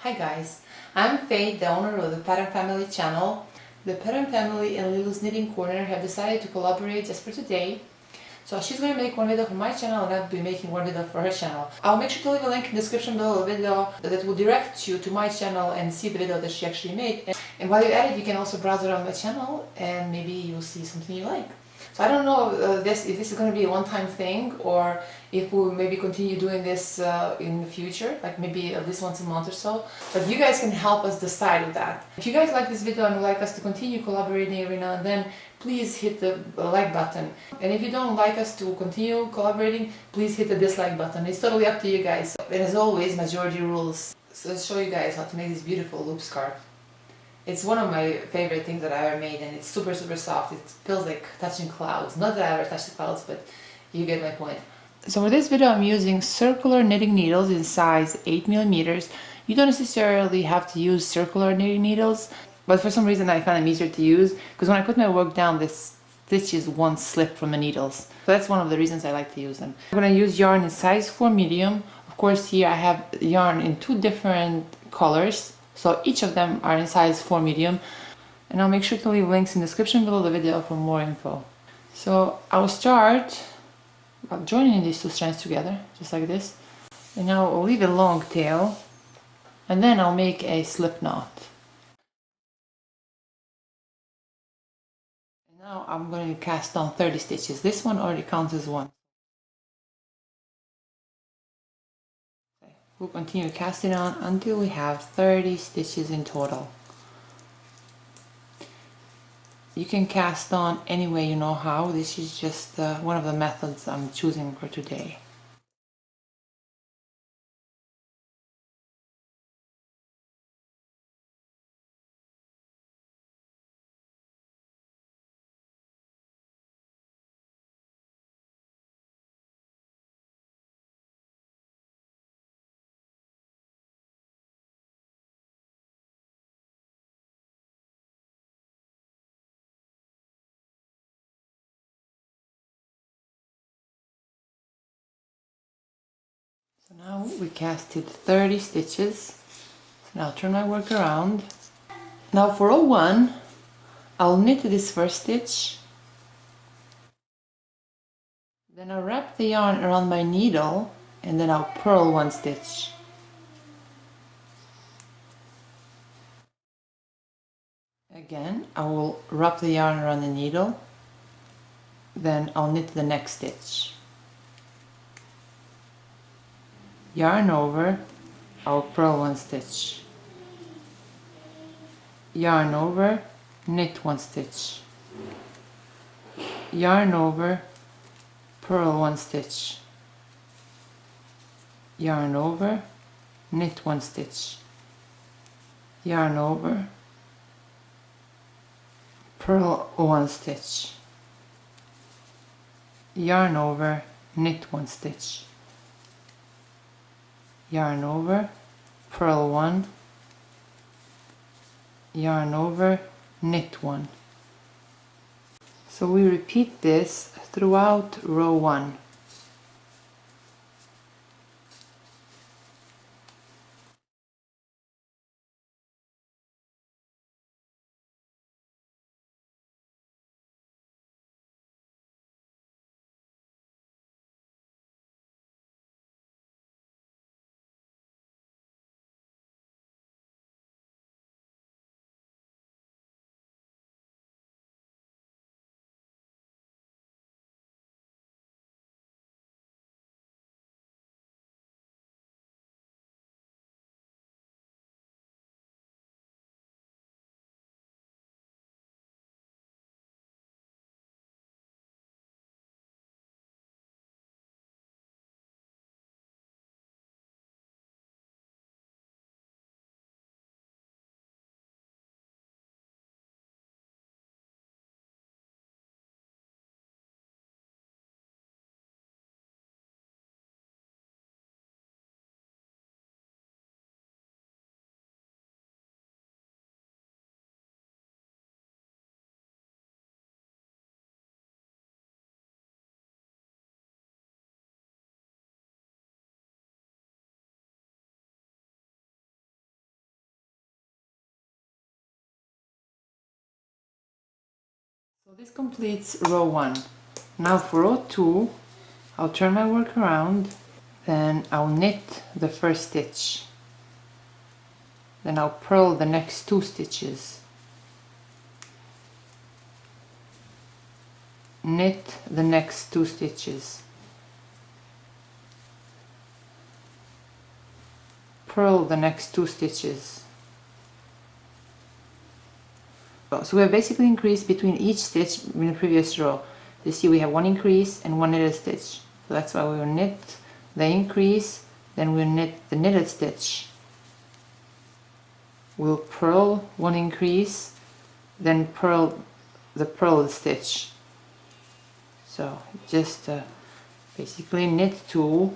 Hi guys, I'm Faye, the owner of the Pattern Family channel. The Pattern Family and Lilu's Knitting Corner have decided to collaborate just for today. So she's going to make one video for my channel and I'll be making one video for her channel. I'll make sure to leave a link in the description below the video that will direct you to my channel and see the video that she actually made. And while you're at it, you can also browse around my channel and maybe you'll see something you like. So I don't know if this is going to be a one-time thing or if we'll maybe continue doing this in the future, like maybe at least once a month or so. But you guys can help us decide with that. If you guys like this video and would like us to continue collaborating every now and then, please hit the like button. And if you don't like us to continue collaborating, please hit the dislike button. It's totally up to you guys. And as always, majority rules. So let's show you guys how to make this beautiful loop scarf. It's one of my favorite things that I ever made, and it's super soft. It feels like touching clouds. Not that I ever touched the clouds, but you get my point. So for this video I'm using circular knitting needles in size 8mm. You don't necessarily have to use circular knitting needles, but for some reason I found them easier to use because when I put my work down, the stitches won't slip from the needles. So that's one of the reasons I like to use them. I'm going to use yarn in size 4 medium. Of course here I have yarn in 2 different colors. So each of them are in size 4 medium, and I'll make sure to leave links in the description below the video for more info. So I'll start by joining these 2 strands together, just like this, and now I'll leave a long tail, and then I'll make a slip knot. And now I'm going to cast on 30 stitches. This one already counts as one. We'll continue casting on until we have 30 stitches in total. You can cast on any way you know how. This is just one of the methods I'm choosing for today. So now we casted 30 stitches. So now turn my work around. Now for row 1, I'll knit this first stitch. Then I'll wrap the yarn around my needle and then I'll purl 1 stitch. Again, I will wrap the yarn around the needle. Then I'll knit the next stitch. Yarn over, I'll purl 1 stitch. Yarn over, knit 1 stitch. Yarn over, purl 1 stitch. Yarn over, knit 1 stitch. Yarn over, purl 1 stitch. Yarn over, knit 1 stitch. Yarn over, purl 1, yarn over, knit 1. So we repeat this throughout row 1. So this completes row 1. Now for row 2, I'll turn my work around, then I'll knit the first stitch, then I'll purl the next 2 stitches, knit the next 2 stitches, purl the next 2 stitches. So we have basically increased between each stitch in the previous row. You see we have 1 increase and 1 knitted stitch. So that's why we will knit the increase, then we'll knit the knitted stitch. We'll purl 1 increase, then purl the purled stitch. So just basically knit 2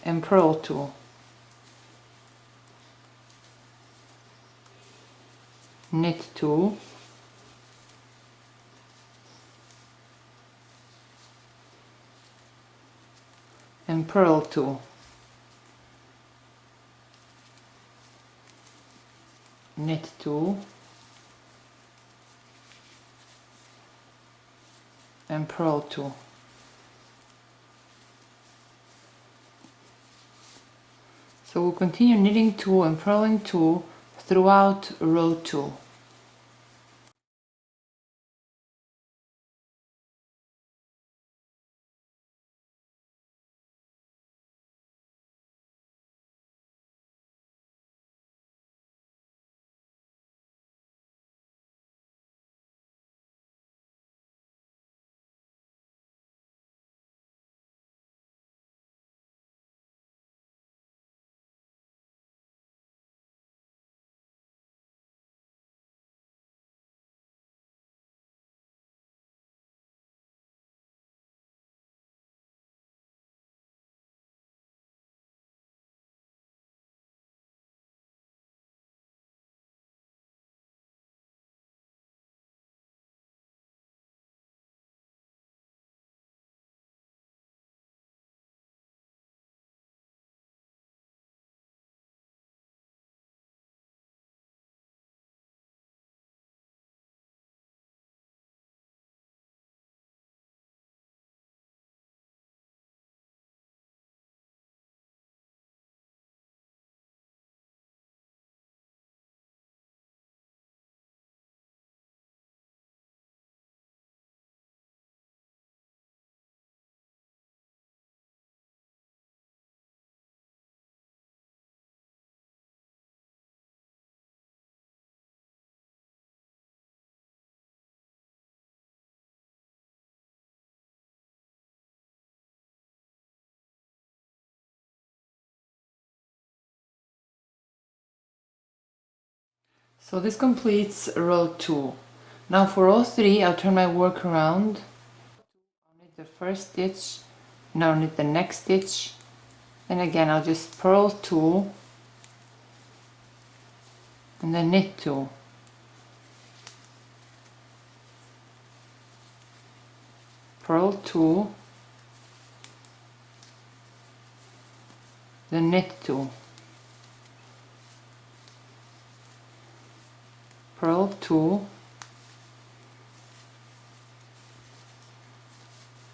and purl 2. Knit 2, and purl 2. Knit 2 and purl 2. So we'll continue knitting 2 and purling 2 throughout row 2. So this completes row 2. Now for row 3, I'll turn my work around. I'll knit the first stitch, now I'll knit the next stitch, and again I'll just purl 2 and then knit 2. Purl 2, then knit 2. Purl 2,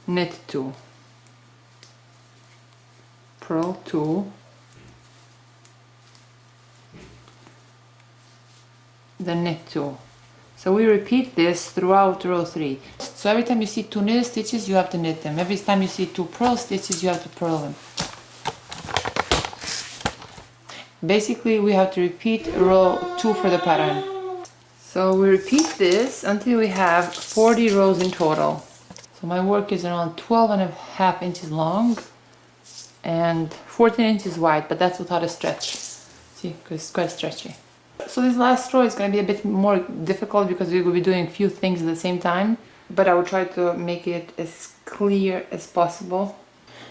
knit 2, purl 2, then knit 2. So we repeat this throughout row 3. So every time you see 2 knitted stitches, you have to knit them. Every time you see 2 purl stitches, you have to purl them. Basically, we have to repeat row 2 for the pattern. So we repeat this until we have 40 rows in total. So my work is around 12.5 inches long and 14 inches wide, but that's without a stretch. See, because it's quite stretchy. So this last row is going to be a bit more difficult because we will be doing a few things at the same time, but I will try to make it as clear as possible.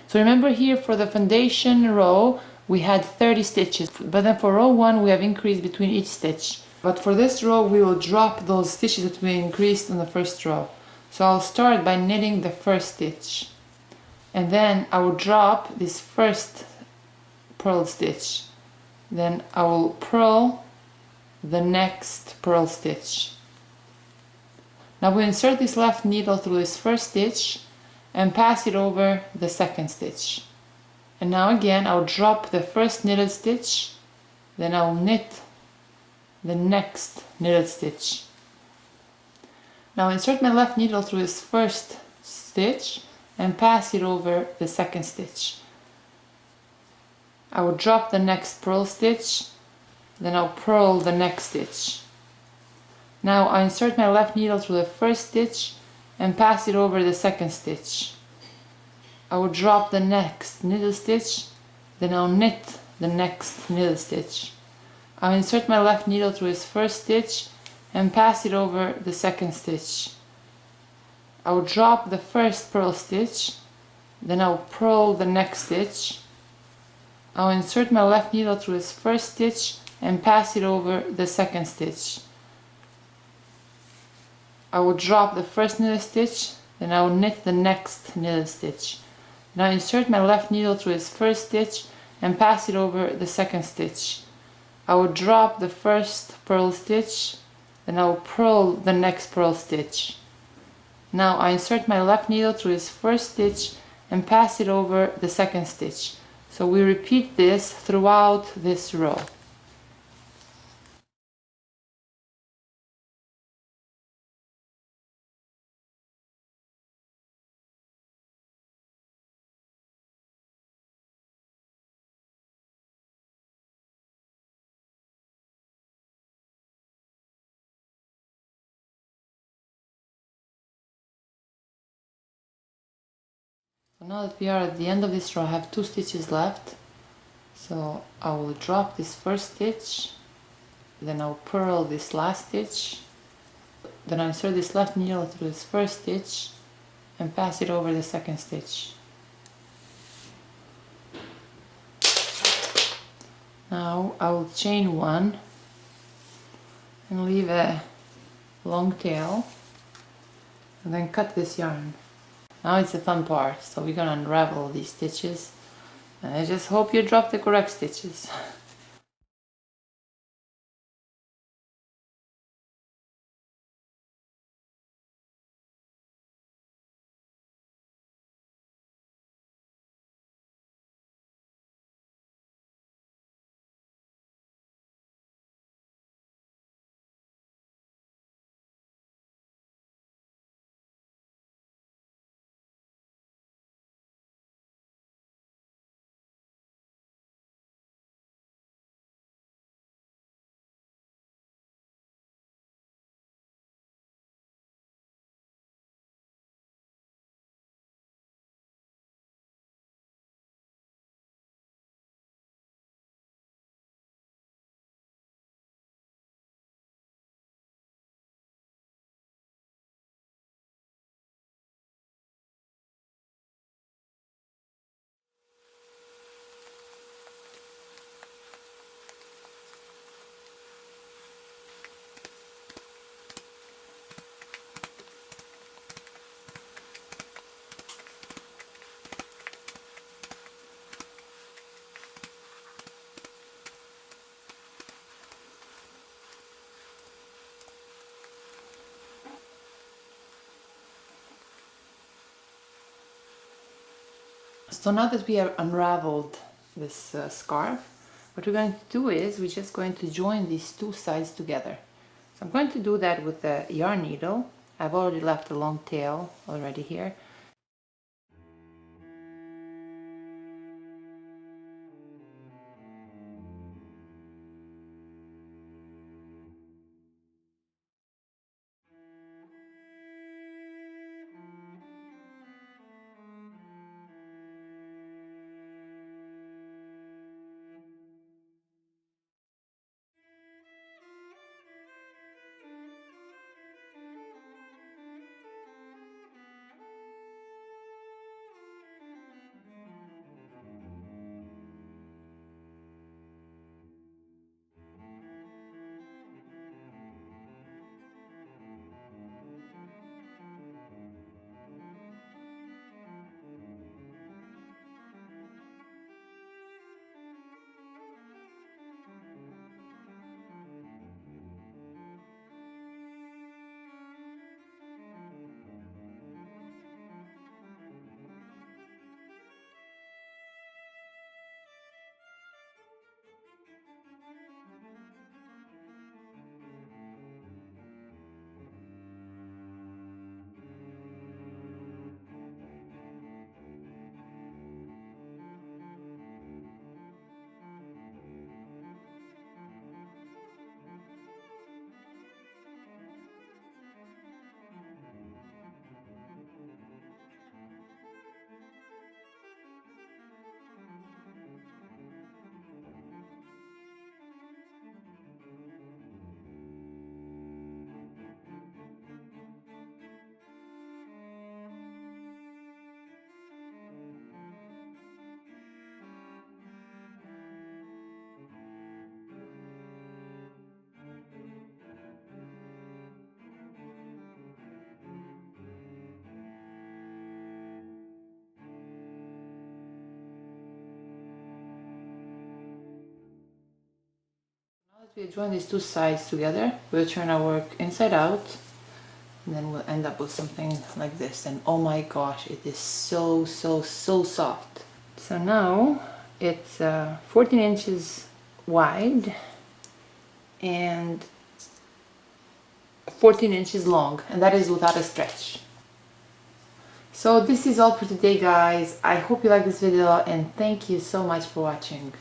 So remember here for the foundation row, we had 30 stitches, but then for row 1 we have increased between each stitch. But for this row we will drop those stitches that we increased in the first row. So I'll start by knitting the first stitch, and then I will drop this first purl stitch, then I will purl the next purl stitch, Now we insert this left needle through this first stitch and pass it over the second stitch. And now again I'll drop the first knitted stitch, then I'll knit the next knitted stitch. Now insert my left needle through this first stitch and pass it over the second stitch. I will drop the next purl stitch, then I'll purl the next stitch. Now I insert my left needle through the first stitch and pass it over the second stitch. I will drop the next knitted stitch, then I'll knit the next knitted stitch. I'll insert my left needle through this first stitch and pass it over the second stitch. I will drop the first purl stitch, then I'll purl the next stitch. I'll insert my left needle through this first stitch and pass it over the second stitch. I will drop the first knitted stitch, then I will knit the next knitted stitch. Now insert my left needle through this first stitch and pass it over the second stitch. I will drop the first purl stitch, then I will purl the next purl stitch. Now I insert my left needle through this first stitch and pass it over the second stitch. So we repeat this throughout this row. So now that we are at the end of this row, I have 2 stitches left. So I will drop this first stitch, then I'll purl this last stitch, then I insert this left needle through this first stitch and pass it over the second stitch. Now I will chain 1 and leave a long tail and then cut this yarn. Now it's the fun part, so we're gonna unravel these stitches, and I just hope you drop the correct stitches. So now that we have unraveled this scarf, what we're going to do is we're just going to join these 2 sides together. So I'm going to do that with the yarn needle. I've already left a long tail already here. we join these two sides together, we'll turn our work inside out, and then we'll end up with something like this. And oh my gosh, it is so soft. So now it's 14 inches wide and 14 inches long, and that is without a stretch. So this is all for today, guys. I hope you like this video, and thank you so much for watching.